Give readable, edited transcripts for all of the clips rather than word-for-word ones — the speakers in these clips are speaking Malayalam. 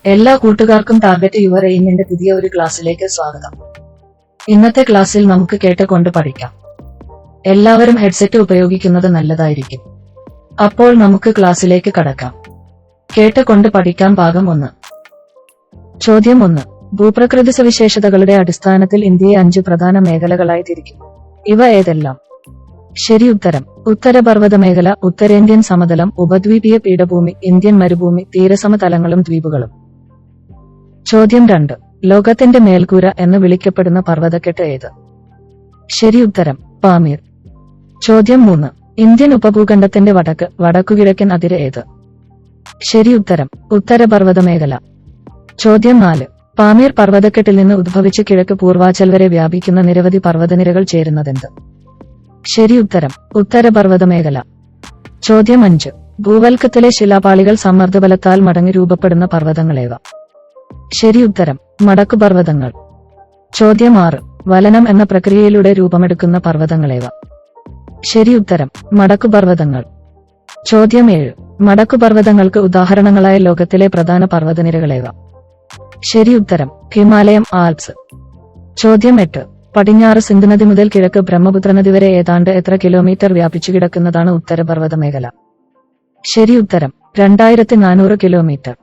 എല്ലാ കൂട്ടുകാർക്കും ടാർഗറ്റ് യുവർ എയിമിന്റെ പുതിയ ഒരു ക്ലാസ്സിലേക്ക് സ്വാഗതം. ഇന്നത്തെ ക്ലാസ്സിൽ നമുക്ക് കേട്ടുകൊണ്ട് പഠിക്കാം. എല്ലാവരും ഹെഡ്സെറ്റ് ഉപയോഗിക്കുന്നത് നല്ലതായിരിക്കും. അപ്പോൾ നമുക്ക് ക്ലാസ്സിലേക്ക് കടക്കാം. കേട്ടുകൊണ്ട് പഠിക്കാൻ ഭാഗം 1. ചോദ്യം 1. ഭൂപ്രകൃതി സവിശേഷതകളുടെ അടിസ്ഥാനത്തിൽ ഇന്ത്യയെ 5 പ്രധാന മേഖലകളായി തിരിക്കും. ഇവ ഏതെല്ലാം? ശരി ഉത്തരം: ഉത്തരപർവ്വത മേഖല, ഉത്തരേന്ത്യൻ സമതലം, ഉപദ്വീപീയ പീഠഭൂമി, ഇന്ത്യൻ മരുഭൂമി, തീരസമതലങ്ങളും ദ്വീപുകളും. ചോദ്യം 2. ലോകത്തിന്റെ മേൽക്കൂര എന്ന് വിളിക്കപ്പെടുന്ന പർവ്വതക്കെട്ട് ഏത്? ശരി ഉത്തരം: പാമീർ. ചോദ്യം 3. ഇന്ത്യൻ ഉപഭൂഖണ്ഡത്തിന്റെ വടക്കുകിഴക്കൻ അതിര് ഏത്? ശരി ഉത്തരം: ഉത്തരപർവ്വത മേഖല. ചോദ്യം 4. പാമീർ പർവ്വതക്കെട്ടിൽ നിന്ന് ഉദ്ഭവിച്ച് കിഴക്ക് പൂർവാചൽ വരെ വ്യാപിക്കുന്ന നിരവധി പർവ്വതനിരകൾ ചേരുന്നതെന്ത്? ശരി ഉത്തരം: ഉത്തരപർവ്വത മേഖല. ചോദ്യം 5. ഭൂവൽക്കത്തിലെ ശിലാപാളികൾ സമ്മർദ്ദബലത്താൽ മടങ്ങി രൂപപ്പെടുന്ന പർവ്വതങ്ങളേവ? ശരി ഉത്തരം: മടക്കുപർവ്വതങ്ങൾ. ചോദ്യം 6. വലനം എന്ന പ്രക്രിയയിലൂടെ രൂപമെടുക്കുന്ന പർവ്വതങ്ങളേവ? ശരി ഉത്തരം: മടക്കുപർവ്വതങ്ങൾ. ചോദ്യം 7. മടക്കുപർവ്വതങ്ങൾക്ക് ഉദാഹരണങ്ങളായ ലോകത്തിലെ പ്രധാന പർവ്വതനിരകളേവ? ശരി ഉത്തരം: ഹിമാലയം, ആൽപ്സ്. ചോദ്യം 8. പടിഞ്ഞാറ് സിന്ധ് നദി മുതൽ കിഴക്ക് ബ്രഹ്മപുത്ര നദി വരെ ഏതാണ്ട് എത്ര കിലോമീറ്റർ വ്യാപിച്ചു കിടക്കുന്നതാണ് ഉത്തരപർവ്വത മേഖല? ശരി ഉത്തരം: 2400 കിലോമീറ്റർ.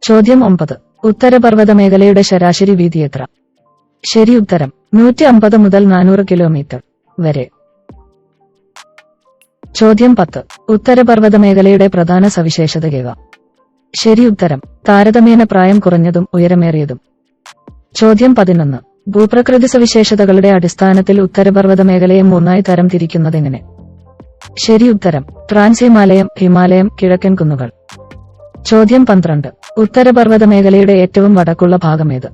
ചോദ്യം 9. ഉത്തരപർവ്വത മേഖലയുടെ ശരാശരി വീതി എത്ര? ശരി ഉത്തരം: 150 മുതൽ 400 കിലോമീറ്റർ വരെ. ചോദ്യം 10. ഉത്തരപർവ്വത മേഖലയുടെ പ്രധാന സവിശേഷതയേവ? ശരി ഉത്തരം: താരതമ്യേന പ്രായം കുറഞ്ഞതും ഉയരമേറിയതും. ചോദ്യം 11. ഭൂപ്രകൃതി സവിശേഷതകളുടെ അടിസ്ഥാനത്തിൽ ഉത്തരപർവ്വത മേഖലയെ 3 തരം തിരിക്കുന്നതെങ്ങനെ? ശരി ഉത്തരം: ട്രാൻസ് ഹിമാലയം, ഹിമാലയം, കിഴക്കൻ കുന്നുകൾ. ചോദ്യം 12. ഉത്തരപർവ്വത മേഖലയുടെ ഏറ്റവും വടക്കുള്ള ഭാഗമേത്?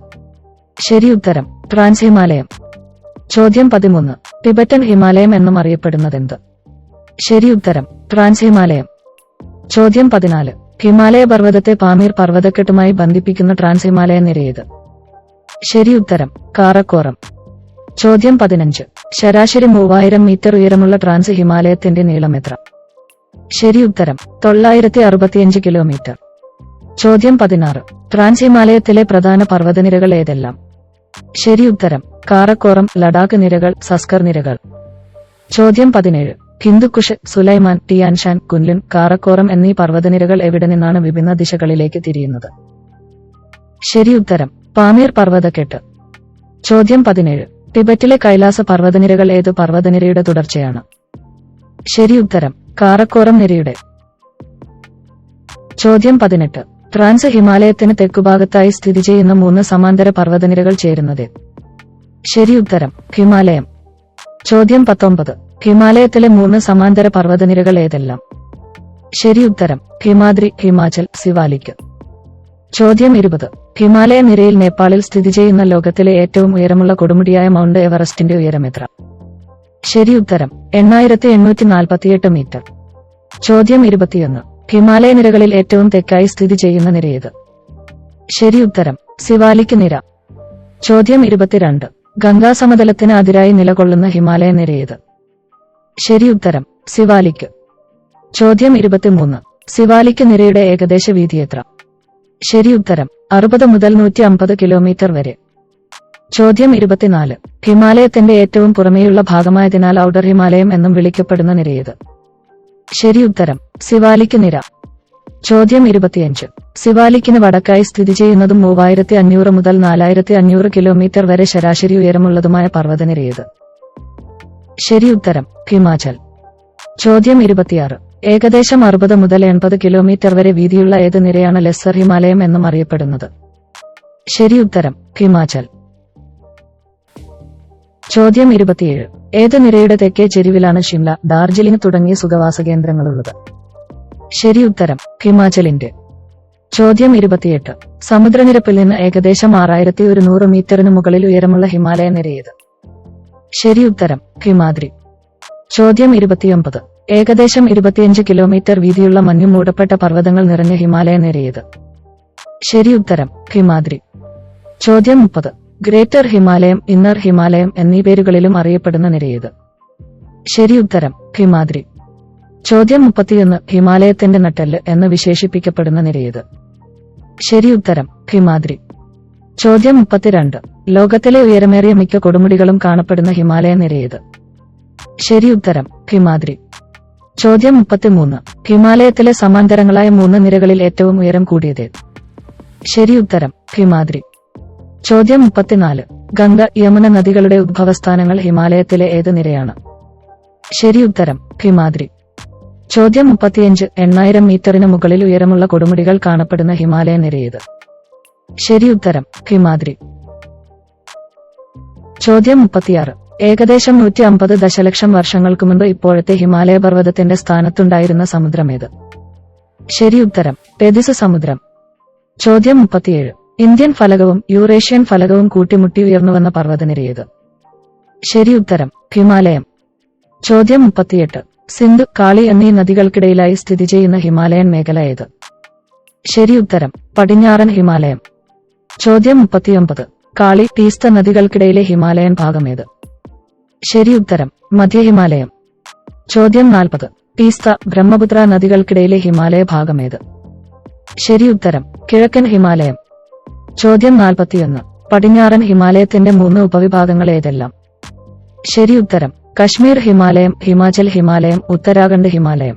ശരി ഉത്തരം: ട്രാൻസ് ഹിമാലയം. ചോദ്യം 13. ടിബറ്റൻ ഹിമാലയം എന്നും അറിയപ്പെടുന്നതെന്ത്? ശരി ഉത്തരം: ട്രാൻസ് ഹിമാലയം. ചോദ്യം 14. ഹിമാലയ പർവ്വതത്തെ പാമീർ പർവ്വതക്കെട്ടുമായി ബന്ധിപ്പിക്കുന്ന ട്രാൻസ് ഹിമാലയ നിരയേത്? ശരി ഉത്തരം: കാറക്കോറം. ചോദ്യം 15. ശരാശരി 3000 മീറ്റർ ഉയരമുള്ള ട്രാൻസ് ഹിമാലയത്തിന്റെ നീളം എത്ര? ശരി ഉത്തരം: 965 കിലോമീറ്റർ. ചോദ്യം 16. ട്രാൻസ് ഹിമാലയത്തിലെ പ്രധാന പർവ്വതനിരകൾ ഏതെല്ലാം? ശരി ഉത്തരം: കാറക്കോറം, ലഡാക്ക് നിരകൾ, സസ്കർ നിരകൾ. ചോദ്യം 17. ഹിന്ദുക്കുഷ്, സുലൈമാൻ, ടിയാൻഷാൻ, കുൻലുൻ, കാറക്കോറം എന്നീ പർവ്വതനിരകൾ എവിടെ നിന്നാണ് വിഭിന്ന ദിശകളിലേക്ക് തിരിയുന്നത്? ശരി ഉത്തരം: പാമീർ പർവ്വതക്കെട്ട്. ചോദ്യം 17. ടിബറ്റിലെ കൈലാസ പർവ്വതനിരകൾ ഏത് പർവ്വതനിരയുടെ തുടർച്ചയാണ്? ശരി ഉത്തരം: കാറക്കോറം നിരയുടെ. ചോദ്യം 18. ട്രാൻസ് ഹിമാലയത്തിന് തെക്കുഭാഗത്തായി സ്ഥിതി ചെയ്യുന്ന 3 സമാന്തര പർവ്വതനിരകൾ ചേരുന്നത്? ശരി ഉത്തരം: ഹിമാലയം. ചോദ്യം 19. ഹിമാലയത്തിലെ 3 സമാന്തര പർവ്വതനിരകൾ ഏതെല്ലാം? ശരി ഉത്തരം: ഹിമാദ്രി, ഹിമാചൽ, സിവാലിക്. ചോദ്യം 20. ഹിമാലയ നിരയിൽ നേപ്പാളിൽ സ്ഥിതി ചെയ്യുന്ന ലോകത്തിലെ ഏറ്റവും ഉയരമുള്ള കൊടുമുടിയായ മൗണ്ട് എവറസ്റ്റിന്റെ ഉയരം എത്ര? ശരി ഉത്തരം: 8848 മീറ്റർ. ചോദ്യം 21. ഹിമാലയ നിരകളിൽ ഏറ്റവും തെക്കായി സ്ഥിതി ചെയ്യുന്ന നിരയേത്? ശരി ഉത്തരം: സിവാലിക് നിര. ചോദ്യം 22. ഗംഗാ സമതലത്തിന് അതിരായി നിലകൊള്ളുന്ന ഹിമാലയ നിരയേത്? ശരി ഉത്തരം: സിവാലിക്. ചോദ്യം 23. സിവാലിക് നിരയുടെ ഏകദേശ വീതി എത്ര? ശരി ഉത്തരം: 60 മുതൽ 150 കിലോമീറ്റർ വരെ. ചോദ്യം 24. ഹിമാലയത്തിന്റെ ഏറ്റവും പുറമേയുള്ള ഭാഗമായതിനാൽ ഔട്ടർ ഹിമാലയം എന്നും വിളിക്കപ്പെടുന്ന നിരയേത്? ശരി ഉത്തരം: സിവാലിക് നിര. ചോദ്യം 25. സിവാലിക്കിന് വടക്കായി സ്ഥിതി ചെയ്യുന്നതും 3500 മുതൽ 4500 കിലോമീറ്റർ വരെ ശരാശരി ഉയരമുള്ളതുമായ പർവ്വതനിരയേത്? ശരി ഉത്തരം: ഹിമാചൽ. ചോദ്യം 26. ഏകദേശം 60 മുതൽ 80 കിലോമീറ്റർ വരെ വീതിയുള്ള ഏത് നിരയാണ് ലെസ്സർ ഹിമാലയം എന്നും അറിയപ്പെടുന്നത്? ശരി ഉത്തരം: ഹിമാചൽ. ചോദ്യം 27. ഏത് നിരയുടെ തെക്കേ ചെരിവിലാണ് ഷിംല, ഡാർജിലിംഗ് തുടങ്ങിയ സുഖവാസ കേന്ദ്രങ്ങളുള്ളത്? ശരി ഉത്തരം: ഹിമാചലിന്റെ. ചോദ്യം 28. സമുദ്രനിരപ്പിൽ നിന്ന് ഏകദേശം 6100 മീറ്ററിന് മുകളിൽ ഉയരമുള്ള ഹിമാലയ നിരയേത്? ശരി ഉത്തരം: ഹിമാദ്രി. ചോദ്യം 29. ഏകദേശം 25 കിലോമീറ്റർ വീതിയുള്ള മഞ്ഞു മൂടപ്പെട്ട പർവ്വതങ്ങൾ നിറഞ്ഞ ഹിമാലയ നിരയേത്? ശരി ഉത്തരം: ഹിമാദ്രി. ചോദ്യം 30. ഗ്രേറ്റർ ഹിമാലയം, ഇന്നർ ഹിമാലയം എന്നീ പേരുകളിലും അറിയപ്പെടുന്ന നിരയേത്? ശരി ഉത്തരം: ഹിമാദ്രി. ചോദ്യം 31. ഹിമാലയത്തിന്റെ നട്ടെല്ല് എന്ന് വിശേഷിപ്പിക്കപ്പെടുന്ന നിരയേത്? ശരി ഉത്തരം ഹിമാദ്രി. ചോദ്യം 32. ലോകത്തിലെ ഉയരമേറിയ മിക്ക കൊടുമുടികളും കാണപ്പെടുന്ന ഹിമാലയ നിരയേത്? ശരി ഉത്തരം ഹിമാദ്രി. ചോദ്യം 33. ഹിമാലയത്തിലെ സമാന്തരങ്ങളായ 3 നിരകളിൽ ഏറ്റവും ഉയരം കൂടിയത്? ശരി ഉത്തരം ഹിമാദ്രി. ചോദ്യം 34. ഗംഗ, യമുന നദികളുടെ ഉദ്ഭവസ്ഥാനങ്ങൾ ഹിമാലയത്തിലെ ഏത് നിരയാണ്? ശരി ഉത്തരം ഹിമാദ്രി. ചോദ്യം 35. 8000 മീറ്ററിന് മുകളിൽ ഉയരമുള്ള കൊടുമുടികൾ കാണപ്പെടുന്ന ഹിമാലയ നിരയേത്? ശരി ഉത്തരം ഹിമാദ്രി. ചോദ്യം 36. ഏകദേശം 150 ദശലക്ഷം വർഷങ്ങൾക്ക് മുൻപ് ഇപ്പോഴത്തെ ഹിമാലയ പർവ്വതത്തിന്റെ സ്ഥാനത്തുണ്ടായിരുന്ന സമുദ്രമേത്? ശരി ഉത്തരം പെതിസ് സമുദ്രം. ചോദ്യം 37. ഇന്ത്യൻ ഫലകവും യൂറേഷ്യൻ ഫലകവും കൂട്ടിമുട്ടി ഉയർന്നുവന്ന പർവ്വതനിരയേത്? ശരി ഉത്തരം ഹിമാലയം. ചോദ്യം 38. സിന്ധു, കാളി എന്നീ നദികൾക്കിടയിലായി സ്ഥിതി ചെയ്യുന്ന ഹിമാലയൻ മേഖല ഏത്? ശരി ഉത്തരം പടിഞ്ഞാറൻ ഹിമാലയം. ചോദ്യം 39. കാളി, തീസ്ത നദികൾക്കിടയിലെ ഹിമാലയൻ ഭാഗമേത്? ശരി ഉത്തരം മധ്യ ഹിമാലയം. ചോദ്യം 40. തീസ്ത, ബ്രഹ്മപുത്ര നദികൾക്കിടയിലെ ഹിമാലയ ഭാഗമേത്? ശരി ഉത്തരം കിഴക്കൻ ഹിമാലയം. ചോദ്യം 41. പടിഞ്ഞാറൻ ഹിമാലയത്തിന്റെ 3 ഉപവിഭാഗങ്ങൾ ഏതെല്ലാം? ശരി ഉത്തരം കശ്മീർ ഹിമാലയം, ഹിമാചൽ ഹിമാലയം, ഉത്തരാഖണ്ഡ് ഹിമാലയം.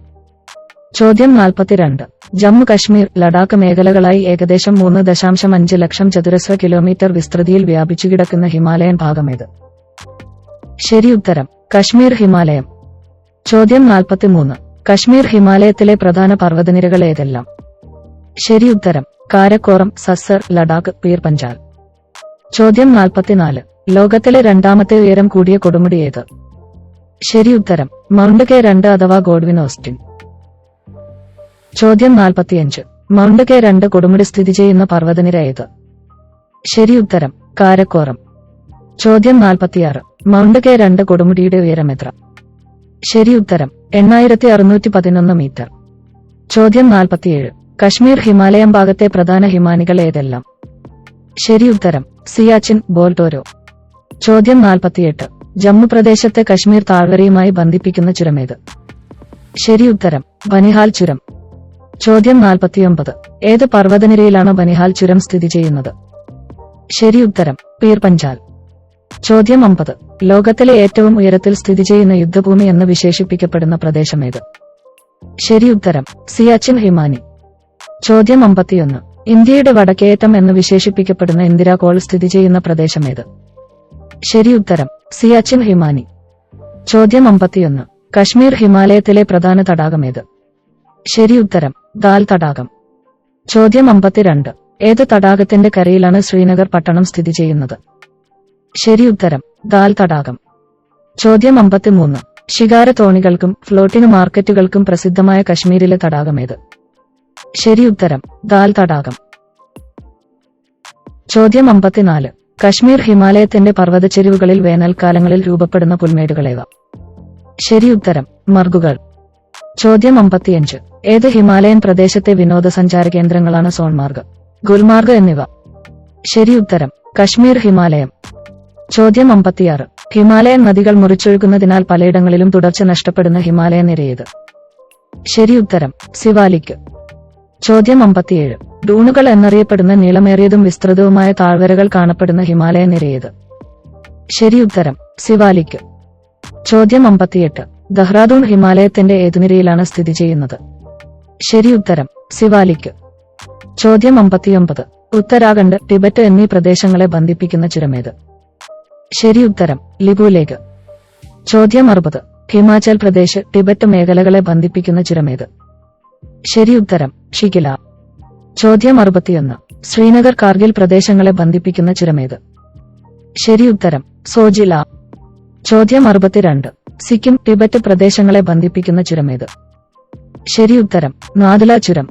ചോദ്യം 42. ജമ്മു കശ്മീർ, ലഡാക്ക് മേഖലകളായി ഏകദേശം 3.5 ലക്ഷം ചതുരശ്ര കിലോമീറ്റർ വിസ്തൃതിയിൽ വ്യാപിച്ചുകിടക്കുന്ന ഹിമാലയൻ ഭാഗമേത്? ശരി ഉത്തരം കശ്മീർ ഹിമാലയം. ചോദ്യം 43. കശ്മീർ ഹിമാലയത്തിലെ പ്രധാന പർവ്വതനിരകൾ ഏതെല്ലാം? ശരി ഉത്തരം കാരക്കോറം, സസ്സർ, ലഡാക്ക്, പീർ പഞ്ചാൽ. ചോദ്യം 44. ലോകത്തിലെ രണ്ടാമത്തെ ഉയരം കൂടിയ കൊടുമുടി ഏത്? ശരി ഉത്തരം മൗണ്ട് K2 അഥവാ ഗോഡ്വിൻ ഓസ്റ്റിൻ. ചോദ്യം 45. മൗണ്ട് K2 കൊടുമുടി സ്ഥിതി ചെയ്യുന്ന പർവ്വതനിര ഏത്? ശരി ഉത്തരം കാരക്കോറം. ചോദ്യം 46. മൗണ്ട് K2 കൊടുമുടിയുടെ ഉയരം എത്ര? ശരി ഉത്തരം 8611 മീറ്റർ. ചോദ്യം 47. കശ്മീർ ഹിമാലയം ഭാഗത്തെ പ്രധാന ഹിമാനികൾ ഏതെല്ലാം? ശരി ഉത്തരം സിയാച്ചിൻ, ബോൾട്ടോരോ. ചോദ്യം 48. ജമ്മു പ്രദേശത്തെ കശ്മീർ താഴ്വരയുമായി ബന്ധിപ്പിക്കുന്ന ചുരമേത്? ശരി ഉത്തരം ബനിഹാൽ ചുരം. ചോദ്യം 49. ഏത് പർവ്വതനിരയിലാണ് ബനിഹാൽ ചുരം സ്ഥിതി ചെയ്യുന്നത്? ശരി ഉത്തരം പീർ പഞ്ചാൽ. ചോദ്യം 50. ലോകത്തിലെ ഏറ്റവും ഉയരത്തിൽ സ്ഥിതി ചെയ്യുന്ന യുദ്ധഭൂമി എന്ന് വിശേഷിപ്പിക്കപ്പെടുന്ന പ്രദേശമേത്? ശരി ഉത്തരം സിയാച്ചിൻ ഹിമാനി. ചോദ്യം 51. ഇന്ത്യയുടെ വടക്കേയറ്റം എന്ന് വിശേഷിപ്പിക്കപ്പെടുന്ന ഇന്ദിരാ കോൾ സ്ഥിതി ചെയ്യുന്ന പ്രദേശമേത്? ശരി ഉത്തരം സിയാച്ചിൻ ഹിമാനി. ചോദ്യം 51. കശ്മീർ ഹിമാലയത്തിലെ പ്രധാന തടാകമേത്? ശരി ഉത്തരം ദാൽ തടാകം. ചോദ്യം 52. ഏത് തടാകത്തിന്റെ കരയിലാണ് ശ്രീനഗർ പട്ടണം സ്ഥിതി ചെയ്യുന്നത്? ശരി ഉത്തരം ദാൽ തടാകം. ചോദ്യം 53. ശികാര തോണികൾക്കും ഫ്ലോട്ടിംഗ് മാർക്കറ്റുകൾക്കും പ്രസിദ്ധമായ കശ്മീരിലെ തടാകമേത്? ശരി ഉത്തരം ദാൽ തടാകം. ചോദ്യം 54. കശ്മീർ ഹിമാലയത്തിന്റെ പർവ്വതച്ചെരിവുകളിൽ വേനൽക്കാലങ്ങളിൽ രൂപപ്പെടുന്ന പുൽമേടുകളേവ? ശരി ഉത്തരം മർഗുകൾ. ചോദ്യം 55. ഏത് ഹിമാലയൻ പ്രദേശത്തെ വിനോദസഞ്ചാര കേന്ദ്രങ്ങളാണ് സോൺമാർഗ്, ഗുൽമാർഗ് എന്നിവ? ശരി ഉത്തരം കശ്മീർ ഹിമാലയം. ചോദ്യം 56. ഹിമാലയൻ നദികൾ മുറിച്ചൊഴുകുന്നതിനാൽ പലയിടങ്ങളിലും തുടർച്ച നഷ്ടപ്പെടുന്ന ഹിമാലയ നിരയേത്? ശരി ഉത്തരം സിവാലിക്. ചോദ്യം 57. ഡൂണുകൾ എന്നറിയപ്പെടുന്ന നീളമേറിയതും വിസ്തൃതവുമായ താഴ്വരകൾ കാണപ്പെടുന്ന ഹിമാലയ നിരയേത്? ശരി ഉത്തരം സിവാലിക്. ചോദ്യം 58. ദഹ്റാദൂൺ ഹിമാലയത്തിന്റെ ഏതു നിരയിലാണ് സ്ഥിതി ചെയ്യുന്നത്? ശരി ഉത്തരം സിവാലിക്. ചോദ്യം 59. ഉത്തരാഖണ്ഡ്, ടിബറ്റ് എന്നീ പ്രദേശങ്ങളെ ബന്ധിപ്പിക്കുന്ന ചുരമേത്? ശരി ഉത്തരം ലിപുലേഖ്. ചോദ്യം 60. ഹിമാചൽ പ്രദേശ്, ടിബറ്റ് മേഖലകളെ ബന്ധിപ്പിക്കുന്ന ചുരമേത്? ശരി ഉത്തരം ഷികില. ചോദ്യം 61. ശ്രീനഗർ, കാർഗിൽ പ്രദേശങ്ങളെ ബന്ധിപ്പിക്കുന്ന ചുരമേത്? ശരി ഉത്തരം സോജില. ചോദ്യം 62. സിക്കിം, ടിബറ്റ് പ്രദേശങ്ങളെ ബന്ധിപ്പിക്കുന്ന ചുരമേത്? ശരി ഉത്തരം നാഥുല ചുരം.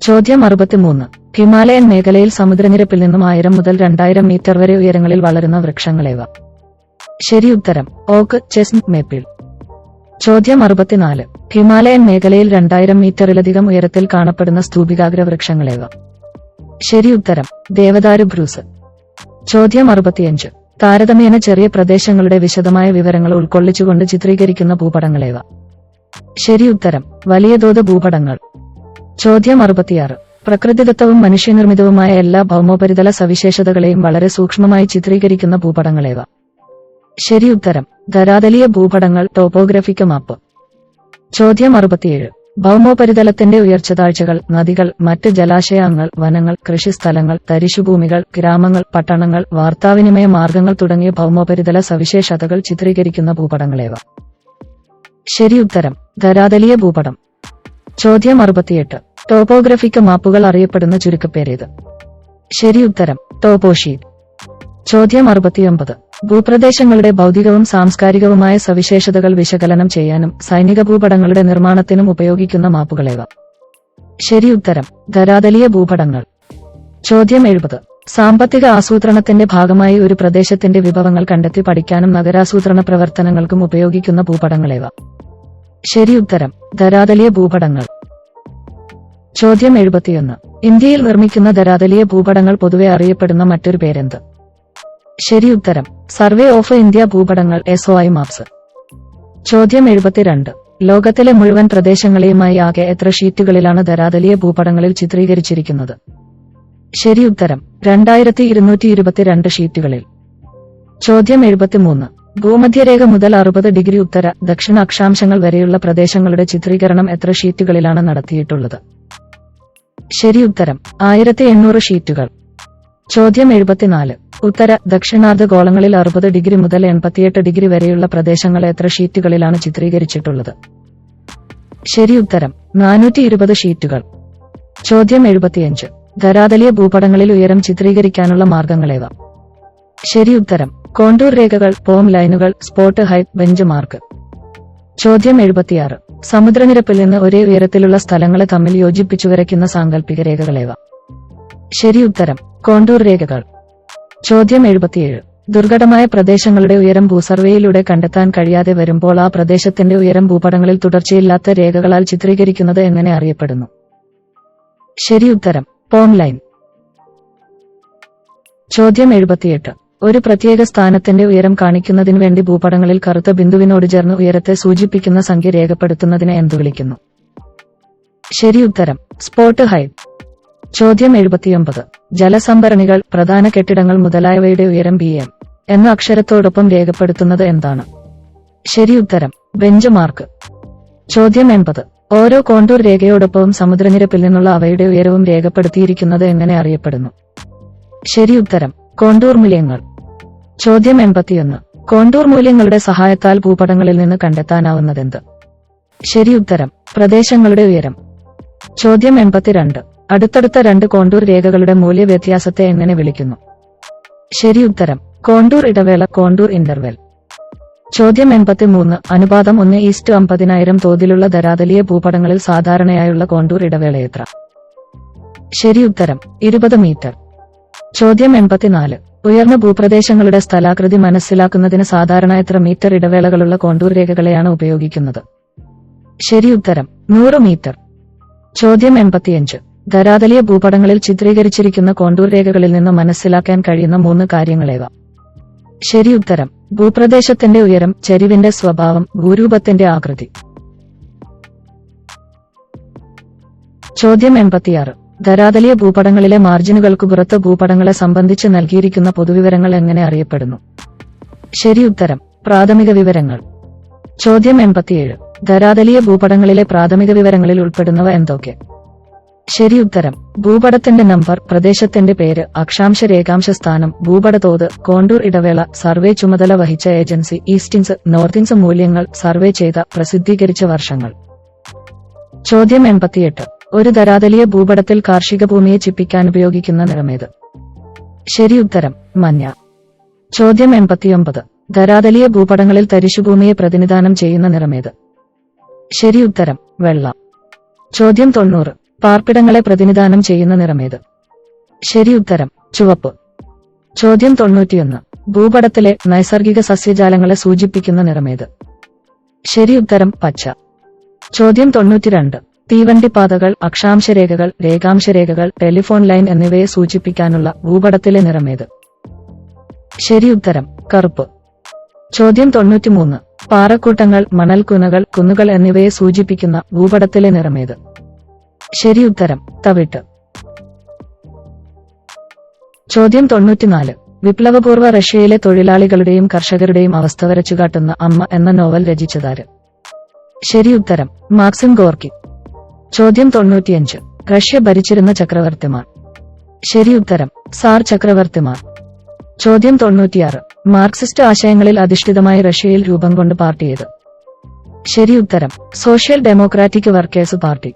ചോദ്യം 63. ഹിമാലയൻ മേഖലയിൽ സമുദ്രനിരപ്പിൽ നിന്നും 1000 മുതൽ 2000 മീറ്റർ വരെ ഉയരങ്ങളിൽ വളരുന്ന വൃക്ഷങ്ങളേവ? ശരി ഉത്തരം ഓക്ക്, ചെസ്നട്ട്, മേപ്പിൾ. ചോദ്യം 64. ഹിമാലയൻ മേഖലയിൽ 2000 മീറ്ററിലധികം ഉയരത്തിൽ കാണപ്പെടുന്ന സ്തൂപികാഗ്ര വൃക്ഷങ്ങളേവ? ശരി ഉത്തരം ദേവദാരു, ബ്രൂസ്. ചോദ്യം 65. താരതമ്യേന ചെറിയ പ്രദേശങ്ങളുടെ വിശദമായ വിവരങ്ങൾ ഉൾക്കൊള്ളിച്ചുകൊണ്ട് ചിത്രീകരിക്കുന്ന ഭൂപടങ്ങളേവ? ശരി ഉത്തരം വലിയ തോത് ഭൂപടങ്ങൾ. ചോദ്യം 66. പ്രകൃതിദത്തവും മനുഷ്യനിർമ്മിതവുമായ എല്ലാ ഭൗമോപരിതല സവിശേഷതകളെയും വളരെ സൂക്ഷ്മമായി ചിത്രീകരിക്കുന്ന ഭൂപടങ്ങളേവ? ശരി ഉത്തരം ധരാതലീയ ഭൂപടങ്ങൾ, ടോപ്പോഗ്രഫിക് മാപ്പ്. ചോദ്യം 67. ഭൗമോപരിതലത്തിന്റെ ഉയർച്ചതാഴ്ചകൾ, നദികൾ, മറ്റ് ജലാശയങ്ങൾ, വനങ്ങൾ, കൃഷിസ്ഥലങ്ങൾ, തരിശുഭൂമികൾ, ഗ്രാമങ്ങൾ, പട്ടണങ്ങൾ, വാർത്താവിനിമയ മാർഗങ്ങൾ തുടങ്ങിയ ഭൗമോപരിതല സവിശേഷതകൾ ചിത്രീകരിക്കുന്ന ഭൂപടങ്ങളേവ? ശരി ഉത്തരം ധരാതലീയ ഭൂപടം. ചോദ്യം 68. ടോപ്പോഗ്രഫിക് മാപ്പുകൾ അറിയപ്പെടുന്ന ചുരുക്കപ്പേരേത്? ശരി ഉത്തരം ടോപ്പോഷീറ്റ്. ചോദ്യം 69. ഭൂപ്രദേശങ്ങളുടെ ഭൗതികവും സാംസ്കാരികവുമായ സവിശേഷതകൾ വിശകലനം ചെയ്യാനും സൈനിക ഭൂപടങ്ങളുടെ നിർമ്മാണത്തിനും ഉപയോഗിക്കുന്ന മാപ്പുകളേവ? ശരി ഉത്തരം ധരാതലീയ ഭൂപടങ്ങൾ. ചോദ്യം 70. സാമ്പത്തിക ആസൂത്രണത്തിന്റെ ഭാഗമായി ഒരു പ്രദേശത്തിന്റെ വിഭവങ്ങൾ കണ്ടെത്തി പഠിക്കാനും നഗരാസൂത്രണ പ്രവർത്തനങ്ങൾക്കും ഉപയോഗിക്കുന്ന ഭൂപടങ്ങളേവ? ശരി ഉത്തരം ധരാതലീയ ഭൂപടങ്ങൾ. ചോദ്യം 71. ഇന്ത്യയിൽ നിർമ്മിക്കുന്ന ധരാതലീയ ഭൂപടങ്ങൾ പൊതുവെ അറിയപ്പെടുന്ന മറ്റൊരു പേരെന്ത്? ശരി ഉത്തരം സർവേ ഓഫ് ഇന്ത്യ ഭൂപടങ്ങൾ, SOI മാപ്സ്. ചോദ്യം 72. ലോകത്തിലെ മുഴുവൻ പ്രദേശങ്ങളെയുമായി ആകെ എത്ര ഷീറ്റുകളിലാണ് ധരാതലീയ ഭൂപടങ്ങളിൽ ചിത്രീകരിച്ചിരിക്കുന്നത്? ശരി ഉത്തരം 2222 ഷീറ്റുകളിൽ. ചോദ്യം 73. ഭൂമധ്യരേഖ മുതൽ 60 ഡിഗ്രി ഉത്തര ദക്ഷിണ അക്ഷാംശങ്ങൾ വരെയുള്ള പ്രദേശങ്ങളുടെ ചിത്രീകരണം എത്ര ഷീറ്റുകളിലാണ് നടത്തിയിട്ടുള്ളത്? ശരി ഉത്തരം 1800 ഷീറ്റുകൾ. ചോദ്യം 74. ഉത്തര ദക്ഷിണാർദ്ധ ഗോളങ്ങളിൽ 60 ഡിഗ്രി മുതൽ 88 ഡിഗ്രി വരെയുള്ള പ്രദേശങ്ങൾ എത്ര ഷീറ്റുകളിലാണ് ചിത്രീകരിച്ചിട്ടുള്ളത്? ശരി ഉത്തരം 420 ഷീറ്റുകൾ. ചോദ്യം 75. ധരാതലീയ ഭൂപടങ്ങളിൽ ഉയരം ചിത്രീകരിക്കാനുള്ള മാർഗങ്ങളേവ? ശരി ഉത്തരം കോണ്ടൂർ രേഖകൾ, പോം ലൈനുകൾ, സ്പോട്ട് ഹൈറ്റ്, ബെഞ്ച് മാർക്ക്. ചോദ്യം 76. സമുദ്രനിരപ്പിൽ നിന്ന് ഒരേ ഉയരത്തിലുള്ള സ്ഥലങ്ങളെ തമ്മിൽ യോജിപ്പിച്ചു വരയ്ക്കുന്ന സാങ്കല്പിക രേഖകളേവ? ശരി ഉത്തരം കോണ്ടൂർ രേഖകൾ. ചോദ്യം 77. ദുർഘടമായ പ്രദേശങ്ങളുടെ ഉയരം ഭൂസർവേയിലൂടെ കണ്ടെത്താൻ കഴിയാതെ വരുമ്പോൾ ആ പ്രദേശത്തിന്റെ ഉയരം ഭൂപടങ്ങളിൽ തുടർച്ചയില്ലാത്ത രേഖകളാൽ ചിത്രീകരിക്കുന്നത് എങ്ങനെ അറിയപ്പെടുന്നു? ശരി ഉത്തരം പോം ലൈൻ. ചോദ്യം 78. ഒരു പ്രത്യേക സ്ഥാനത്തിന്റെ ഉയരം കാണിക്കുന്നതിന് വേണ്ടി ഭൂപടങ്ങളിൽ കറുത്ത ബിന്ദുവിനോട് ചേർന്ന് ഉയരത്തെ സൂചിപ്പിക്കുന്ന സംഖ്യ രേഖപ്പെടുത്തുന്നതിനെ എന്തു വിളിക്കുന്നു? ശരി ഉത്തരം സ്പോട്ട് ഹൈറ്റ്. ചോദ്യം 79. ജലസംഭരണികൾ, പ്രധാന കെട്ടിടങ്ങൾ മുതലായവയുടെ ഉയരം BM എന്ന അക്ഷരത്തോടൊപ്പം രേഖപ്പെടുത്തുന്നത് എന്താണ്? ശരി ഉത്തരം ബെഞ്ച് മാർക്ക്. ചോദ്യം 80. ഓരോ കോണ്ടൂർ രേഖയോടൊപ്പവും സമുദ്രനിരപ്പിൽ നിന്നുള്ള അവയുടെ ഉയരവും രേഖപ്പെടുത്തിയിരിക്കുന്നത് എങ്ങനെ അറിയപ്പെടുന്നു? ശരി ഉത്തരം കോണ്ടൂർ മൂല്യങ്ങൾ. ചോദ്യം 81. കോണ്ടൂർ മൂല്യങ്ങളുടെ സഹായത്താൽ ഭൂപടങ്ങളിൽ നിന്ന് കണ്ടെത്താനാവുന്നതെന്ത്? ശരി ഉത്തരം പ്രദേശങ്ങളുടെ ഉയരം. ചോദ്യം 82. അടുത്തടുത്ത രണ്ട് കോണ്ടൂർ രേഖകളുടെ മൂല്യവ്യത്യാസത്തെ എങ്ങനെ വിളിക്കുന്നു? ശരി ഉത്തരം കോണ്ടൂർ ഇടവേള, കോണ്ടൂർ ഇന്റർവെൽ. ചോദ്യം 83. അനുപാതം 1:50,000 തോതിലുള്ള ധരാതലീയ ഭൂപടങ്ങളിൽ സാധാരണയായുള്ള കോണ്ടൂർ ഇടവേള എത്ര? ശരി ഉത്തരം 20 മീറ്റർ. ചോദ്യം 84. ഉയർന്ന ഭൂപ്രദേശങ്ങളുടെ സ്ഥലാകൃതി മനസ്സിലാക്കുന്നതിന് സാധാരണ എത്ര മീറ്റർ ഇടവേളകളുള്ള കോണ്ടൂർ രേഖകളെയാണ് ഉപയോഗിക്കുന്നത്? ശരി ഉത്തരം 100 മീറ്റർ. ചോദ്യം 85. ധരാതലീയ ഭൂപടങ്ങളിൽ ചിത്രീകരിച്ചിരിക്കുന്ന കോണ്ടൂർ രേഖകളിൽ നിന്ന് മനസ്സിലാക്കാൻ കഴിയുന്ന 3 കാര്യങ്ങളേവ? ശരി ഉത്തരം ഭൂപ്രദേശത്തിന്റെ ഉയരം, ചരിവിന്റെ സ്വഭാവം, ഭൂരൂപത്തിന്റെ ആകൃതി. ചോദ്യം 86. ധരാതലീയ ഭൂപടങ്ങളിലെ മാർജിനുകൾക്ക് പുറത്ത് ഭൂപടങ്ങളെ സംബന്ധിച്ച് നൽകിയിരിക്കുന്ന പൊതുവിവരങ്ങൾ എങ്ങനെ അറിയപ്പെടുന്നു? ശരി ഉത്തരം പ്രാഥമിക വിവരങ്ങൾ. ചോദ്യം 87. ധരാതലീയ ഭൂപടങ്ങളിലെ പ്രാഥമിക വിവരങ്ങളിൽ ഉൾപ്പെടുന്നവ എന്തൊക്കെ? ശരി ഉത്തരം ഭൂപടത്തിന്റെ നമ്പർ, പ്രദേശത്തിന്റെ പേര്, അക്ഷാംശ രേഖാംശ സ്ഥാനം, ഭൂപട തോത്, കോണ്ടൂർ ഇടവേള, സർവേ ചുമതല വഹിച്ച ഏജൻസി, ഈസ്റ്റിൻസ് നോർത്തിൻസ് മൂല്യങ്ങൾ, സർവേ ചെയ്ത പ്രസിദ്ധീകരിച്ച വർഷങ്ങൾ. ചോദ്യം 88. ഒരു ധരാതലീയ ഭൂപടത്തിൽ കാർഷിക ഭൂമിയെ ചിപ്പിക്കാൻ ഉപയോഗിക്കുന്ന നിറമേത്? ശരി ഉത്തരം മഞ്ഞ. ചോദ്യം 89. ധരാതലീയ ഭൂപടങ്ങളിൽ തരിശുഭൂമിയെ പ്രതിനിധാനം ചെയ്യുന്ന നിറമേത്? ശരി ഉത്തരം വെള്ള. ചോദ്യം 90. പാർപ്പിടങ്ങളെ പ്രതിനിധാനം ചെയ്യുന്ന നിറമേത്? ശരി ഉത്തരം ചുവപ്പ്. ചോദ്യം 91. ഭൂപടത്തിലെ നൈസർഗിക സസ്യജാലങ്ങളെ സൂചിപ്പിക്കുന്ന നിറമേത്? ശരി ഉത്തരം പച്ച. ചോദ്യം 92. തീവണ്ടിപ്പാതകൾ, അക്ഷാംശരേഖകൾ, രേഖാംശരേഖകൾ, ടെലിഫോൺ ലൈൻ എന്നിവയെ സൂചിപ്പിക്കാനുള്ള ഭൂപടത്തിലെ നിറമേത്? ശരി ഉത്തരം കറുപ്പ്. ചോദ്യം 93. പാറക്കൂട്ടങ്ങൾ, മണൽക്കുനകൾ, കുന്നുകൾ എന്നിവയെ സൂചിപ്പിക്കുന്ന ഭൂപടത്തിലെ നിറമേത്? ശരി ഉത്തരം തവിട്ട്. ചോദ്യം 94. വിപ്ലവപൂർവ്വ റഷ്യയിലെ തൊഴിലാളികളുടെയും കർഷകരുടെയും അവസ്ഥ വരച്ചുകാട്ടുന്ന അമ്മ എന്ന നോവൽ രചിച്ചതാര്? ശരി ഉത്തരം മാക്സിം ഗോർക്കി. ചോദ്യം 95. റഷ്യ ഭരിച്ചിരുന്ന ചക്രവർത്തിമാർ? ശരി ഉത്തരം സാർ ചക്രവർത്തിമാർ. ചോദ്യം 96. മാർക്സിസ്റ്റ് ആശയങ്ങളിൽ അധിഷ്ഠിതമായി റഷ്യയിൽ രൂപം കൊണ്ട് പാർട്ടി ഏത്? ശരി ഉത്തരം സോഷ്യൽ ഡെമോക്രാറ്റിക് വർക്കേഴ്സ് പാർട്ടി.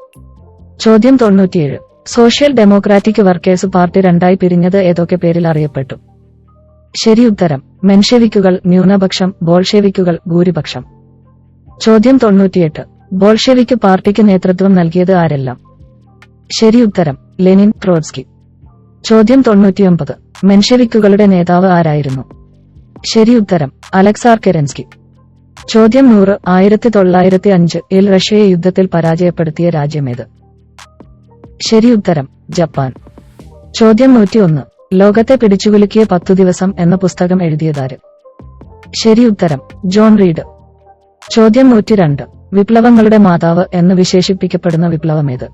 ചോദ്യം 97. സോഷ്യൽ ഡെമോക്രാറ്റിക് വർക്കേഴ്സ് പാർട്ടി രണ്ടായി പിരിഞ്ഞത് ഏതൊക്കെ പേരിൽ അറിയപ്പെട്ടു? ശരി ഉത്തരം മെൻഷെവിക്കുകൾ ന്യൂനപക്ഷം, ബോൾഷെവിക്കുകൾ ഭൂരിപക്ഷം. ചോദ്യം 98. ബോൾഷെവിക്ക് പാർട്ടിക്ക് നേതൃത്വം നൽകിയത് ആരെല്ലാം? ശരി ഉത്തരം ലെനിൻ, ട്രോട്സ്കി. ചോദ്യം 99. മെൻഷെവിക്കുകളുടെ നേതാവ് ആരായിരുന്നു? ശരി ഉത്തരം അലക്സാർ കെരൻസ്കി. ചോദ്യം 100. 1905-ൽ റഷ്യയെ യുദ്ധത്തിൽ പരാജയപ്പെടുത്തിയ രാജ്യമേത്? ശരി ഉത്തരം ജപ്പാൻ. ചോദ്യം 101. ലോകത്തെ പിടിച്ചുകുലുക്കിയ 10 ദിവസം എന്ന പുസ്തകം എഴുതിയതാര്? ശരി ഉത്തരം ജോൺ റീഡ്. ചോദ്യം 102. വിപ്ലവങ്ങളുടെ മാതാവ് എന്ന് വിശേഷിപ്പിക്കപ്പെടുന്ന വിപ്ലവമേത്?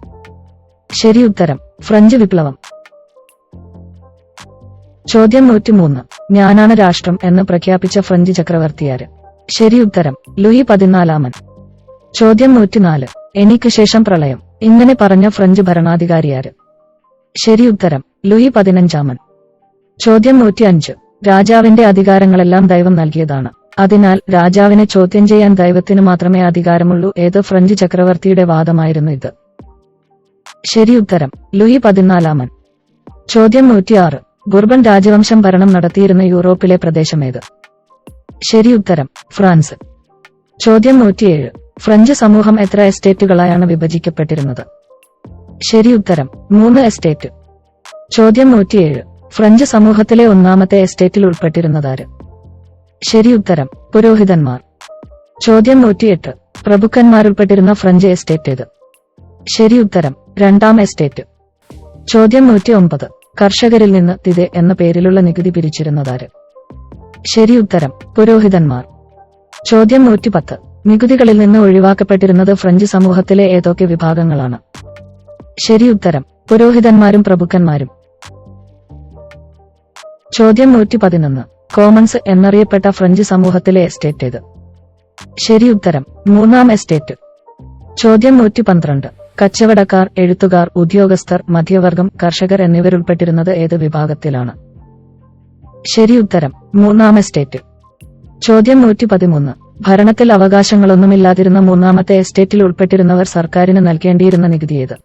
ശരി ഉത്തരം ഫ്രഞ്ച് വിപ്ലവം. ചോദ്യം 103. ഞാനാണ് രാഷ്ട്രം എന്ന് പ്രഖ്യാപിച്ച ഫ്രഞ്ച് ചക്രവർത്തിയാര്? ശരി ഉത്തരം ലൂയി 14. ചോദ്യം 104. എനിക്ക് ശേഷം പ്രളയം ഇങ്ങനെ പറഞ്ഞ ഫ്രഞ്ച് ഭരണാധികാരിയാര്? ശരി ഉത്തരം ലൂയി 15. ചോദ്യം 105. രാജാവിന്റെ അധികാരങ്ങളെല്ലാം ദൈവം നൽകിയതാണ്, അതിനാൽ രാജാവിനെ ചോദ്യം ചെയ്യാൻ ദൈവത്തിന് മാത്രമേ അധികാരമുള്ളൂ. ഏത് ഫ്രഞ്ച് ചക്രവർത്തിയുടെ വാദമായിരുന്നു ഇത്? ശരി ഉത്തരം ലൂയി 14. ചോദ്യം 106. ബുർബൺ രാജവംശം ഭരണം നടത്തിയിരുന്ന യൂറോപ്പിലെ പ്രദേശമേത്? ശരി ഉത്തരം ഫ്രാൻസ്. ചോദ്യം 107. ഫ്രഞ്ച് സമൂഹം എത്ര എസ്റ്റേറ്റുകളായാണ് വിഭജിക്കപ്പെട്ടിരുന്നത്? ശരി ഉത്തരം 3 എസ്റ്റേറ്റ്. ചോദ്യം 107. ഫ്രഞ്ച് സമൂഹത്തിലെ ഒന്നാമത്തെ എസ്റ്റേറ്റിൽ ഉൾപ്പെട്ടിരുന്നതാര്? ശരി ഉത്തരം പുരോഹിതന്മാർ. ചോദ്യം 108. പ്രഭുക്കന്മാരുൾപ്പെട്ടിരുന്ന ഫ്രഞ്ച് എസ്റ്റേറ്റ് ഏത്? ശരി ഉത്തരം 2ാം എസ്റ്റേറ്റ്. ചോദ്യം 109. കർഷകരിൽ നിന്ന് തിതെ എന്ന പേരിലുള്ള നികുതി പിരിച്ചിരുന്നതാര്? ശരി ഉത്തരം പുരോഹിതന്മാർ. ചോദ്യം 110. നികുതികളിൽ നിന്ന് ഒഴിവാക്കപ്പെട്ടിരുന്നത് ഫ്രഞ്ച് സമൂഹത്തിലെ ഏതൊക്കെ വിഭാഗങ്ങളാണ്? ശരി ഉത്തരം പുരോഹിതന്മാരും പ്രഭുക്കന്മാരും. ചോദ്യം 111. കോമൺസ് എന്നറിയപ്പെട്ട ഫ്രഞ്ച് സമൂഹത്തിലെ എസ്റ്റേറ്റ് ഏത്? ശരി ഉത്തരം 3ാം എസ്റ്റേറ്റ്. ചോദ്യം 112. കച്ചവടക്കാർ, എഴുത്തുകാർ, ഉദ്യോഗസ്ഥർ, മധ്യവർഗം, കർഷകർ എന്നിവരുൾപ്പെട്ടിരുന്നത് ഏത് വിഭാഗത്തിലാണ്? ശരി ഉത്തരം 3ാം എസ്റ്റേറ്റ്. ചോദ്യം 113. ഭരണത്തിൽ അവകാശങ്ങളൊന്നുമില്ലാതിരുന്ന 3ാമത്തെ എസ്റ്റേറ്റിൽ ഉൾപ്പെട്ടിരുന്നവർ സർക്കാരിന് നൽകേണ്ടിയിരുന്ന നികുതി ഏത്?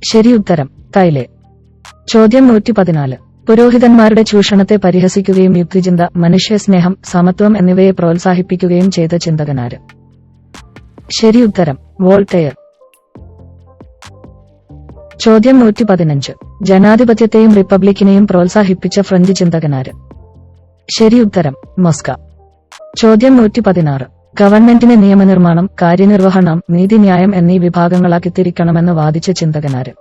ശരി ഉത്തരം തൈലെ. ചോദ്യം 114. പുരോഹിതന്മാരുടെ ചൂഷണത്തെ പരിഹസിക്കുകയും യുക്തിചിന്ത, മനുഷ്യസ്നേഹം, സമത്വം എന്നിവയെ പ്രോത്സാഹിപ്പിക്കുകയും ചെയ്ത ചിന്തകനാര്? ശരി ഉത്തരം വോൾട്ടയർ. ചോദ്യം 115. ജനാധിപത്യത്തെയും റിപ്പബ്ലിക്കിനെയും പ്രോത്സാഹിപ്പിച്ച ഫ്രഞ്ച് ചിന്തകനാര്? ശരി ഉത്തരം മൊസ്ക. ചോദ്യം 116. ഗവൺമെന്റിനെ നിയമനിർമ്മാണം, കാര്യനിർവഹണം, നീതിന്യായം എന്നീ വിഭാഗങ്ങളാക്കി തിരിക്കണമെന്ന് വാദിച്ച ചിന്തകനാര്?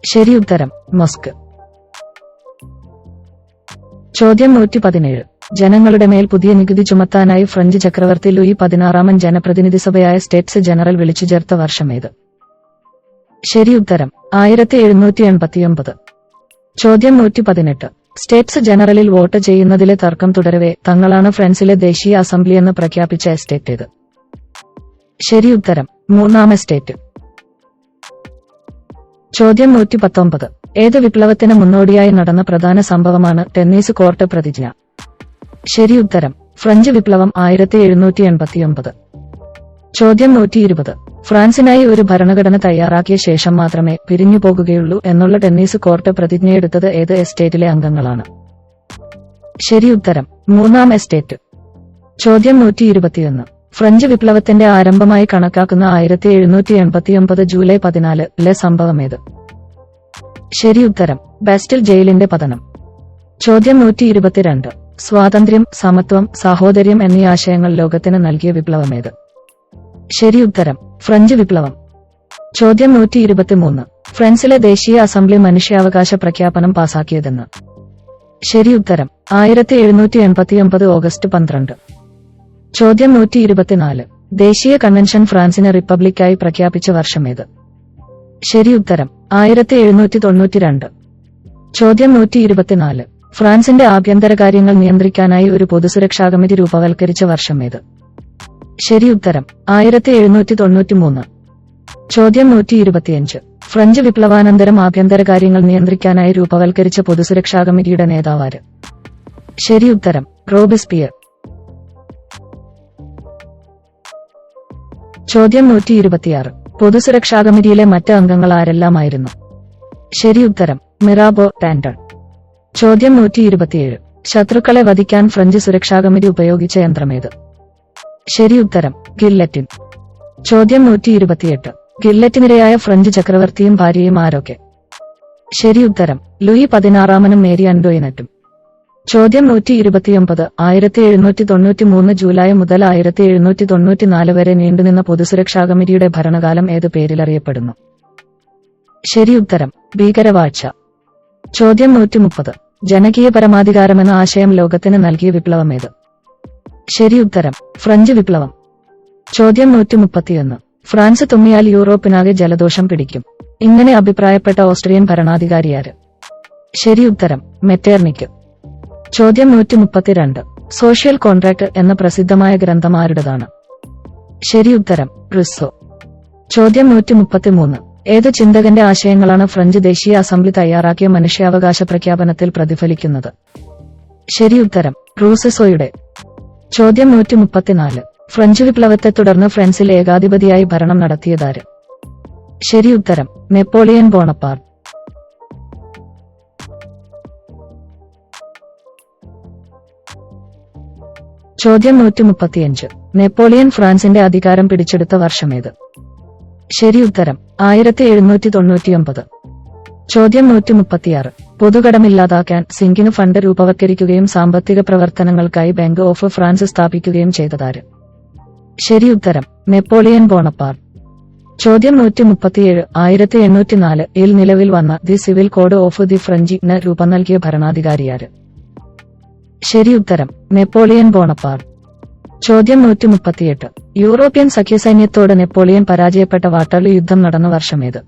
ശരി ഉത്തരം മൊസ്ക്. ചോദ്യം 117. ജനങ്ങളുടെ മേൽ പുതിയ നികുതി ചുമത്താനായി ഫ്രഞ്ച് ചക്രവർത്തി ലൂയി 16 ജനപ്രതിനിധിസഭയായ സ്റ്റേറ്റ്സ് ജനറൽ വിളിച്ചു ചേർത്ത വർഷമേത്? ശരി ഉത്തരം 1789. ചോദ്യം 118. സ്റ്റേറ്റ്സ് ജനറലിൽ വോട്ട് ചെയ്യുന്നതിലെ തർക്കം തുടരവേ തങ്ങളാണ് ഫ്രാൻസിലെ ദേശീയ അസംബ്ലിയെന്ന് പ്രഖ്യാപിച്ച എസ്റ്റേറ്റ് ഏത്? ശരി ഉത്തരം 3ാം എസ്റ്റേറ്റ്. ചോദ്യം 119. ഏത് വിപ്ലവത്തിന് മുന്നോടിയായി നടന്ന പ്രധാന സംഭവമാണ് ടെന്നീസ് കോർട്ട് പ്രതിജ്ഞ? ശരി ഉത്തരം ഫ്രഞ്ച് വിപ്ലവം 1789. ചോദ്യം 120. ഫ്രാൻസിനായി ഒരു ഭരണഘടന തയ്യാറാക്കിയ ശേഷം മാത്രമേ പിരിഞ്ഞു പോകുകയുള്ളൂ എന്നുള്ള ടെന്നീസ് കോർട്ട് പ്രതിജ്ഞയെടുത്തത് ഏത് എസ്റ്റേറ്റിലെ അംഗങ്ങളാണ്? ശരി ഉത്തരം 3ാം എസ്റ്റേറ്റ്. ചോദ്യം 121. ഫ്രഞ്ച് വിപ്ലവത്തിന്റെ ആരംഭമായി കണക്കാക്കുന്ന 1789 ജൂലൈ 14 സംഭവമേത്? ശരി ഉത്തരം ബാസ്റ്റിൽ ജയിലിന്റെ പതനം. ചോദ്യം 122. സ്വാതന്ത്ര്യം, സമത്വം, സാഹോദര്യം എന്നീ ആശയങ്ങൾ ലോകത്തിന് നൽകിയ വിപ്ലവമേത്? ശരി ഉത്തരം ഫ്രഞ്ച് വിപ്ലവം. ചോദ്യം 123. ഫ്രാൻസിലെ ദേശീയ അസംബ്ലി മനുഷ്യാവകാശ പ്രഖ്യാപനം പാസാക്കിയതെന്ന്? ശരി ഉത്തരം 1789 ഓഗസ്റ്റ് 12. ചോദ്യം 124. ദേശീയ കൺവെൻഷൻ ഫ്രാൻസിനെ റിപ്പബ്ലിക്കായി പ്രഖ്യാപിച്ച വർഷമേത്? ശരി ഉത്തരം 1792. ചോദ്യം 124. ഫ്രാൻസിന്റെ ആഭ്യന്തരകാര്യങ്ങൾ നിയന്ത്രിക്കാനായി ഒരു പൊതുസുരക്ഷാ കമ്മിറ്റി രൂപവൽക്കരിച്ച വർഷമേത്? ശരി ഉത്തരം 1793. ചോദ്യം 125. ഫ്രഞ്ച് വിപ്ലവാനന്തരം ആഭ്യന്തരകാര്യങ്ങൾ നിയന്ത്രിക്കാനായി രൂപവൽക്കരിച്ച പൊതുസുരക്ഷാ കമ്മിറ്റിയുടെ നേതാവാര്? ശരി ഉത്തരം റോബിസ്പിയർ. ചോദ്യം 126. പൊതുസുരക്ഷാ കമ്മിറ്റിയിലെ മറ്റ് അംഗങ്ങൾ ആരെല്ലാമായിരുന്നു? ശരി ഉത്തരം മിറാബോ ടാൻഡൺ. ചോദ്യം 127. ശത്രുക്കളെ വധിക്കാൻ ഫ്രഞ്ച് സുരക്ഷാ കമ്മിറ്റി ഉപയോഗിച്ച യന്ത്രമേത്? ശരി ഉത്തരം ഗില്ലറ്റിൻ. ചോദ്യം 128. ഗില്ലറ്റിനിരയായ ഫ്രഞ്ച് ചക്രവർത്തിയും ഭാര്യയും ആരൊക്കെ? ശരി ഉത്തരം ലൂയി 16 മേരി അന്റോയിനറ്റും. ചോദ്യം 129. 1793 ജൂലൈ മുതൽ 1794 വരെ നീണ്ടുനിന്ന പൊതുസുരക്ഷാ കമ്മിറ്റിയുടെ ഭരണകാലം ഏത് പേരിലറിയപ്പെടുന്നു? ശരി ഉത്തരം ഭീകരവാഴ്ച. ചോദ്യം 130. ജനകീയ പരമാധികാരമെന്ന ആശയം ലോകത്തിന് നൽകിയ വിപ്ലവമേത്? ശരി ഉത്തരം ഫ്രഞ്ച് വിപ്ലവം. ചോദ്യം 131. ഫ്രാൻസ് തുമ്മിയാൽ യൂറോപ്പിനാകെ ജലദോഷം പിടിക്കും. ഇങ്ങനെ അഭിപ്രായപ്പെട്ട ഓസ്ട്രിയൻ ഭരണാധികാരിയാര്? ശരി ഉത്തരം മെറ്റേർണിക്ക്. ചോദ്യം 132. സോഷ്യൽ കോൺട്രാക്ട് എന്ന പ്രസിദ്ധമായ ഗ്രന്ഥം ആരുടേതാണ്? ശരി ഉത്തരം റുസ്സോ. ചോദ്യം 133. ഏത് ചിന്തകന്റെ ആശയങ്ങളാണ് ഫ്രഞ്ച് ദേശീയ അസംബ്ലി തയ്യാറാക്കിയ മനുഷ്യാവകാശ പ്രഖ്യാപനത്തിൽ പ്രതിഫലിക്കുന്നത്? ശരി ഉത്തരം റൂസസോയുടെ. ചോദ്യം 134. ഫ്രഞ്ച് വിപ്ലവത്തെ തുടർന്ന് ഫ്രാൻസിൽ ഏകാധിപതിയായി ഭരണം നടത്തിയതാര്? ശരി ഉത്തരം നെപ്പോളിയൻ ബോണപ്പാർട്ട്. ചോദ്യം 135. നെപ്പോളിയൻ ഫ്രാൻസിന്റെ അധികാരം പിടിച്ചെടുത്ത വർഷമേത്? ശരി ഉത്തരം 1799. ചോദ്യം 136. പൊതുകടമില്ലാതാക്കാൻ സിങ്കിന് ഫണ്ട് രൂപവത്കരിക്കുകയും സാമ്പത്തിക പ്രവർത്തനങ്ങൾക്കായി ബാങ്ക് ഓഫ് ഫ്രാൻസ് സ്ഥാപിക്കുകയും ചെയ്തതാര്? ശരി ഉത്തരം നെപ്പോളിയൻ ബോണപ്പാർട്ട്. ചോദ്യം 137. 1804 നിലവിൽ വന്ന the civil code of the ഫ്രഞ്ചിന് രൂപം നൽകിയ ഭരണാധികാരിയാര്? ശരി ഉത്തരം നെപ്പോളിയൻ ബോണപ്പാർട്ട്. ചോദ്യം 138. യൂറോപ്യൻ സഖ്യസൈന്യത്തോട് നെപ്പോളിയൻ പരാജയപ്പെട്ട വാട്ടർലൂ യുദ്ധം നടന്ന വർഷമേത്?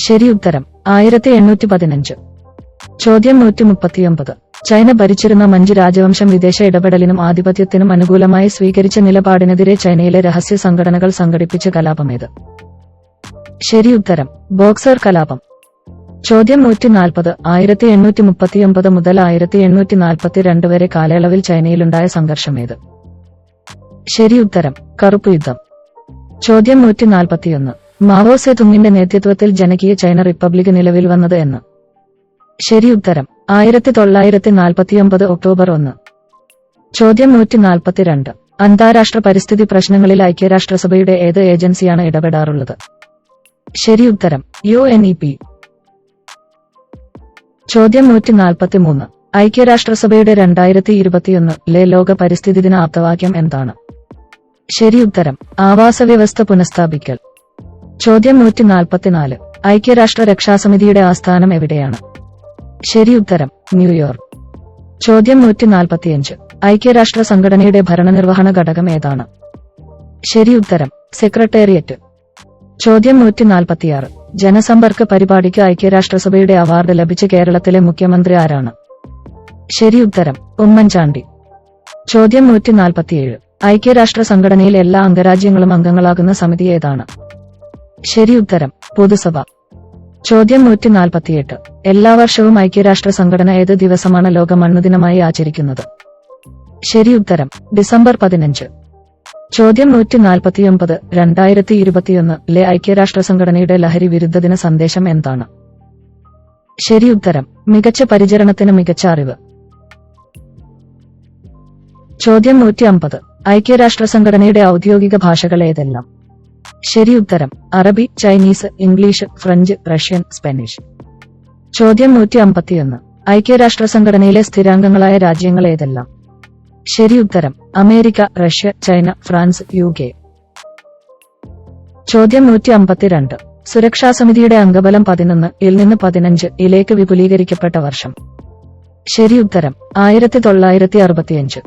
ശരി ഉത്തരം 1815. ചോദ്യം 139. ചൈന ഭരിച്ചിരുന്ന മഞ്ച് രാജവംശം വിദേശ ഇടപെടലിനും ആധിപത്യത്തിനും അനുകൂലമായി സ്വീകരിച്ച നിലപാടിനെതിരെ ചൈനയിലെ രഹസ്യ സംഘടനകൾ സംഘടിപ്പിച്ച കലാപമേത്? ശരി ഉത്തരം ബോക്സർ കലാപം. ചോദ്യം 140. 1839 മുതൽ 1842 വരെ കാലയളവിൽ ചൈനയിലുണ്ടായ സംഘർഷമേത്? ശരി ഉത്തരം കറുപ്പ് യുദ്ധം. ചോദ്യം 141. മാവോ സെ തുങ്ങിന്റെ നേതൃത്വത്തിൽ ജനകീയ ചൈന റിപ്പബ്ലിക് നിലവിൽ വന്നത് എന്ന്? ശരി ഉത്തരം 1949 ഒക്ടോബർ 1. ചോദ്യം 142. അന്താരാഷ്ട്ര പരിസ്ഥിതി പ്രശ്നങ്ങളിൽ ഐക്യരാഷ്ട്രസഭയുടെ ഏത് ഏജൻസിയാണ് ഇടപെടാറുള്ളത്? ശരി ഉത്തരം UNEP. ചോദ്യം 143. ഐക്യരാഷ്ട്രസഭയുടെ 2021 ലോക പരിസ്ഥിതി ദിന ആപ്തവാക്യം എന്താണ്? ശരി ഉത്തരം ആവാസവ്യവസ്ഥ പുനഃസ്ഥാപിക്കൽ. ചോദ്യം 144. ഐക്യരാഷ്ട്ര രക്ഷാസമിതിയുടെ ആസ്ഥാനം എവിടെയാണ്? ശരി ഉത്തരം ന്യൂയോർക്ക്. ചോദ്യം 145. ഐക്യരാഷ്ട്ര സംഘടനയുടെ ഭരണനിർവഹണ ഘടകം ഏതാണ്? ശരി ഉത്തരം സെക്രട്ടേറിയറ്റ്. ചോദ്യം 146. ജനസമ്പർക്ക പരിപാടിക്ക് ഐക്യരാഷ്ട്രസഭയുടെ അവാർഡ് ലഭിച്ച കേരളത്തിലെ മുഖ്യമന്ത്രി ആരാണ്? ശരി ഉത്തരം ഉമ്മൻചാണ്ടി. ചോദ്യം 147. ഐക്യരാഷ്ട്ര സംഘടനയിൽ എല്ലാ അംഗരാജ്യങ്ങളും അംഗങ്ങളാകുന്ന സമിതി ഏതാണ്? ശരി ഉത്തരം പൊതുസഭ. ചോദ്യം 148. എല്ലാ വർഷവും ഐക്യരാഷ്ട്ര സംഘടന ഏത് ദിവസമാണ് ലോക മണ്ണുദിനമായി ആചരിക്കുന്നത്? ശരി ഉത്തരം ഡിസംബർ 15. ചോദ്യം 149. 2021 ഐക്യരാഷ്ട്ര സംഘടനയുടെ ലഹരി വിരുദ്ധ ദിന സന്ദേശം എന്താണ്? ശരി ഉത്തരം മികച്ച പരിചരണത്തിന് മികച്ച അറിവ്. ചോദ്യം 150. ഐക്യരാഷ്ട്ര സംഘടനയുടെ ഔദ്യോഗിക ഭാഷകൾ ഏതെല്ലാം? ശരി ഉത്തരം അറബി, Chinese, English, French, Russian, Spanish. ചോദ്യം 151. ഐക്യരാഷ്ട്ര സംഘടനയിലെ സ്ഥിരാംഗങ്ങളായ രാജ്യങ്ങൾ ഏതെല്ലാം? ശരി ഉത്തരം America, Russia, China, France, UK. ചോദ്യം 152. സുരക്ഷാ സമിതിയുടെ അംഗബലം 11 നിന്ന് 15 വിപുലീകരിക്കപ്പെട്ട വർഷം? ശരി ഉത്തരം 1965.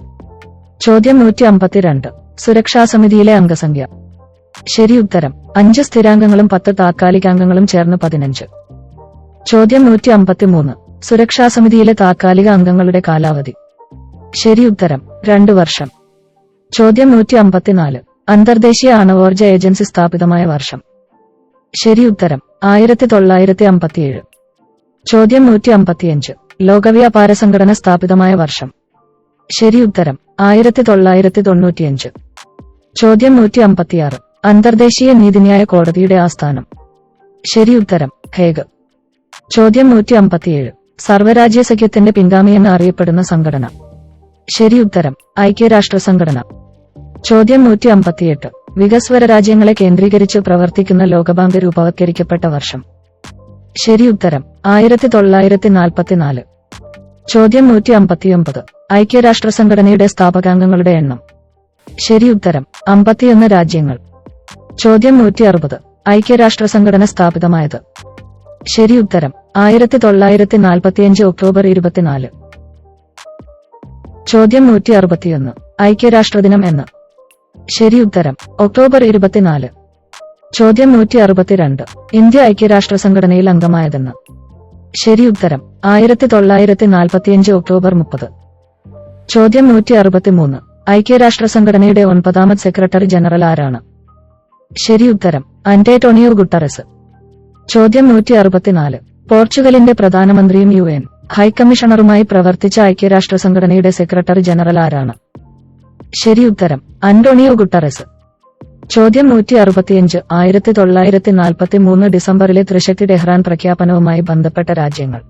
ചോദ്യം 152. സുരക്ഷാ സമിതിയിലെ അംഗസംഖ്യ. ശരി ഉത്തരം 5 സ്ഥിരാംഗങ്ങളും 10 താത്കാലികാംഗങ്ങളും ചേർന്ന് 15. ചോദ്യം 153. സുരക്ഷാ സമിതിയിലെ താത്കാലിക അംഗങ്ങളുടെ കാലാവധി. ശരി ഉത്തരം 2 വർഷം. ചോദ്യം 154. അന്തർദേശീയ ആണവോർജ ഏജൻസി സ്ഥാപിതമായ വർഷം. ശരി ഉത്തരം 1957. ചോദ്യം 155. ലോകവ്യാപാര സംഘടന സ്ഥാപിതമായ വർഷം. ശരി ഉത്തരം 1995. ചോദ്യം 156. അന്തർദേശീയ നീതിന്യായ കോടതിയുടെ ആസ്ഥാനം. ശരി ഉത്തരം ഹേഗ്. ചോദ്യം 157. സർവ്വരാജ്യ സഖ്യത്തിന്റെ പിൻഗാമിയെന്ന് അറിയപ്പെടുന്ന സംഘടന. ശരി ഉത്തരം ഐക്യരാഷ്ട്ര സംഘടന. ചോദ്യം 158. വികസ്വര രാജ്യങ്ങളെ കേന്ദ്രീകരിച്ച് പ്രവർത്തിക്കുന്ന ലോകബാങ്ക് രൂപവത്കരിക്കപ്പെട്ട വർഷം. ശരി ഉത്തരം 1944. ചോദ്യം 159. ഐക്യരാഷ്ട്ര സംഘടനയുടെ സ്ഥാപകാംഗങ്ങളുടെ എണ്ണം. ശരി ഉത്തരം 51 രാജ്യങ്ങൾ. ചോദ്യം 160. ഐക്യരാഷ്ട്ര സംഘടന സ്ഥാപിതമായത്. ശരി ഉത്തരം 1945 ഒക്ടോബർ 24. ചോദ്യം 161. ഐക്യരാഷ്ട്രദിനം എന്ന്. ശരി ഉത്തരം ഒക്ടോബർ 24. ചോദ്യം 162. ഇന്ത്യ ഐക്യരാഷ്ട്ര സംഘടനയിൽ അംഗമായതെന്ന്. ശരി ഉത്തരം 1945 ഒക്ടോബർ 30. ചോദ്യം 163. ഐക്യരാഷ്ട്ര സംഘടനയുടെ 9ാമത് സെക്രട്ടറി ജനറൽ ആരാണ്. ശരി ഉത്തരം അന്റോണിയോ ഗുട്ടറസ്. ചോദ്യം 164. പോർച്ചുഗലിന്റെ പ്രധാനമന്ത്രിയും UN ഹൈക്കമ്മീഷണറുമായി പ്രവർത്തിച്ച ഐക്യരാഷ്ട്ര സംഘടനയുടെ സെക്രട്ടറി ജനറൽ ആരാണ്. ശരി ഉത്തരം അന്റോണിയോ ഗുട്ടറസ്. ചോദ്യം 165. 1943 ഡിസംബറിലെ ത്രിശക്തി ടെഹ്റാൻ പ്രഖ്യാപനവുമായി ബന്ധപ്പെട്ട രാജ്യങ്ങൾ.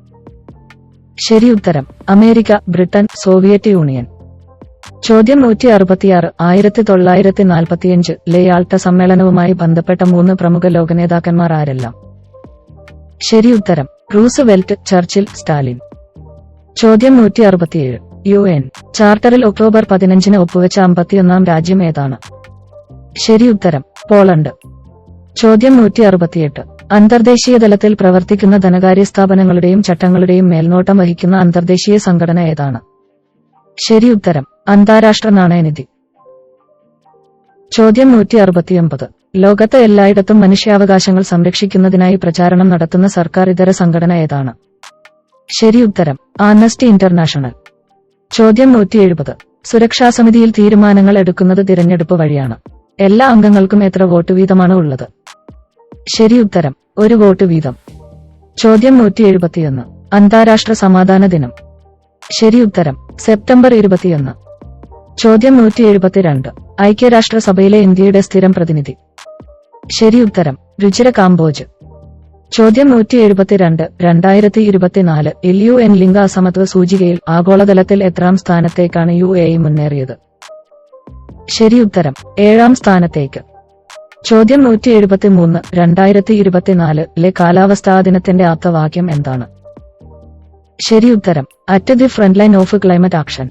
ശരി ഉത്തരം അമേരിക്ക, ബ്രിട്ടൻ, സോവിയറ്റ് യൂണിയൻ. ചോദ്യം 166. 1945 യാൾട്ട സമ്മേളനവുമായി ബന്ധപ്പെട്ട 3 പ്രമുഖ ലോകനേതാക്കന്മാർ ആരെല്ലാം. ശരി ഉത്തരം റൂസ്വെൽറ്റ്, ചർച്ചിൽ, സ്റ്റാലിൻ. ചോദ്യം 167. UN ചാർട്ടറിൽ ഒക്ടോബർ 15 ഒപ്പുവെച്ച 51ാം രാജ്യം ഏതാണ്. ശരി ഉത്തരം പോളണ്ട്. ചോദ്യം 168. അന്തർദേശീയ തലത്തിൽ പ്രവർത്തിക്കുന്ന ധനകാര്യ സ്ഥാപനങ്ങളുടെയും ചട്ടങ്ങളുടെയും മേൽനോട്ടം വഹിക്കുന്ന അന്തർദേശീയ സംഘടന ഏതാണ്. ശരി ഉത്തരം അന്താരാഷ്ട്ര നാണയനിധി. ചോദ്യം 169. ലോകത്ത് എല്ലായിടത്തും മനുഷ്യാവകാശങ്ങൾ സംരക്ഷിക്കുന്നതിനായി പ്രചാരണം നടത്തുന്ന സർക്കാർ ഇതര സംഘടന ഏതാണ്. ശരി ഉത്തരം ആംനസ്റ്റി ഇന്റർനാഷണൽ. ചോദ്യം 170. സുരക്ഷാ സമിതിയിൽ തീരുമാനങ്ങൾ എടുക്കുന്നത് തിരഞ്ഞെടുപ്പ് വഴിയാണ്. എല്ലാ അംഗങ്ങൾക്കും എത്ര വോട്ട് വീതമാണ് ഉള്ളത്. ശരി ഉത്തരം 1 വോട്ട് വീതം. ചോദ്യം 171. അന്താരാഷ്ട്ര സമാധാന ദിനം. ശരി ഉത്തരം സെപ്റ്റംബർ 21. ചോദ്യം 172. ഐക്യരാഷ്ട്രസഭയിലെ ഇന്ത്യയുടെ സ്ഥിരം പ്രതിനിധി. ശരി ഉത്തരം രുചിര കാംബോജ്. ചോദ്യം 172. 2024 UN ലിംഗ അസമത്വ സൂചികയിൽ ആഗോളതലത്തിൽ എത്രാം സ്ഥാനത്തേക്കാണ് UAE മുന്നേറിയത്. ശരി ഉത്തരം 7ാം സ്ഥാനത്തേക്ക്. ചോദ്യം 173. 2024 കാലാവസ്ഥാ ദിനത്തിന്റെ ആപ്തവാക്യം എന്താണ്. ശരി ഉത്തരം at the front line of climate action.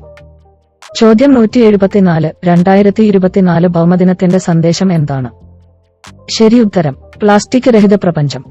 ചോദ്യം 174. 2024 ഭൗമദിനത്തിന്റെ സന്ദേശം എന്താണ്. ശരി ഉത്തരം പ്ലാസ്റ്റിക് രഹിത പ്രപഞ്ചം.